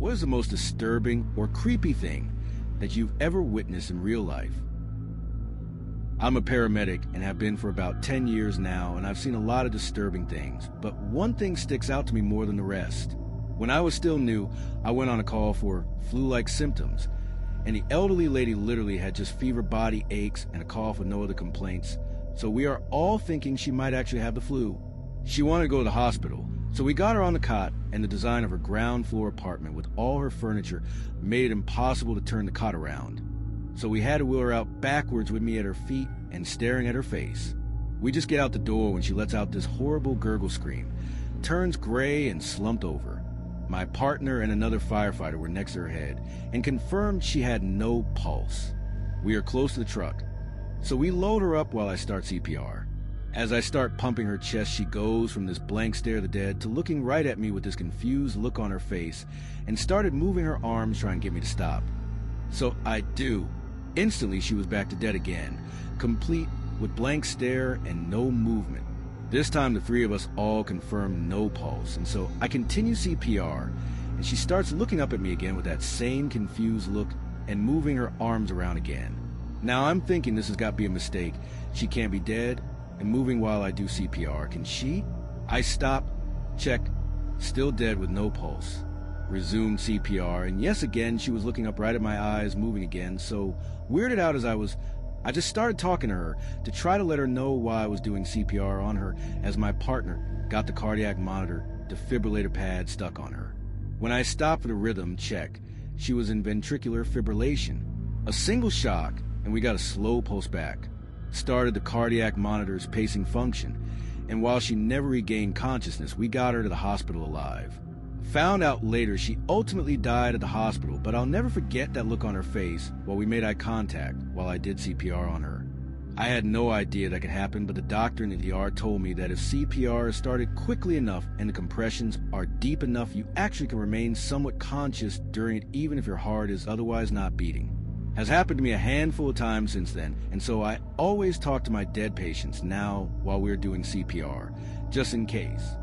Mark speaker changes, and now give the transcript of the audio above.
Speaker 1: What is the most disturbing or creepy thing that you've ever witnessed in real life? I'm a paramedic and have been for about 10 years now, and I've seen a lot of disturbing things, but one thing sticks out to me more than the rest. When I was still new, I went on a call for flu-like symptoms, and the elderly lady literally had just fever, body aches, and a cough with no other complaints, so we are all thinking she might actually have the flu. She wanted to go to the hospital, so we got her on the cot, and the design of her ground floor apartment with all her furniture made it impossible to turn the cot around. So we had to wheel her out backwards with me at her feet and staring at her face. We just get out the door when she lets out this horrible gurgle scream, turns gray and slumped over. My partner and another firefighter were next to her head and confirmed she had no pulse. We are close to the truck, so we load her up while I start CPR. As I start pumping her chest, she goes from this blank stare of the dead to looking right at me with this confused look on her face and started moving her arms trying to get me to stop. So I do. Instantly, she was back to dead again, complete with blank stare and no movement. This time, the three of us all confirmed no pulse, and so I continue CPR, and she starts looking up at me again with that same confused look and moving her arms around again. Now I'm thinking this has got to be a mistake. She can't be dead and moving while I do CPR. Can she? I stop, check, still dead with no pulse. Resumed CPR, and yes, again, she was looking up right at my eyes, moving again, so weirded out as I just started talking to her to try to let her know why I was doing CPR on her as my partner got the cardiac monitor defibrillator pad stuck on her. When I stopped for the rhythm check, she was in ventricular fibrillation. A single shock, and we got a slow pulse back. Started the cardiac monitor's pacing function, and while she never regained consciousness, we got her to the hospital alive. Found out later she ultimately died at the hospital, but I'll never forget that look on her face while we made eye contact while I did CPR on her. I had no idea that could happen, but the doctor in the ER told me that if CPR is started quickly enough and the compressions are deep enough, you actually can remain somewhat conscious during it even if your heart is otherwise not beating. Has happened to me a handful of times since then, and so I always talk to my dead patients now while we're doing CPR, just in case.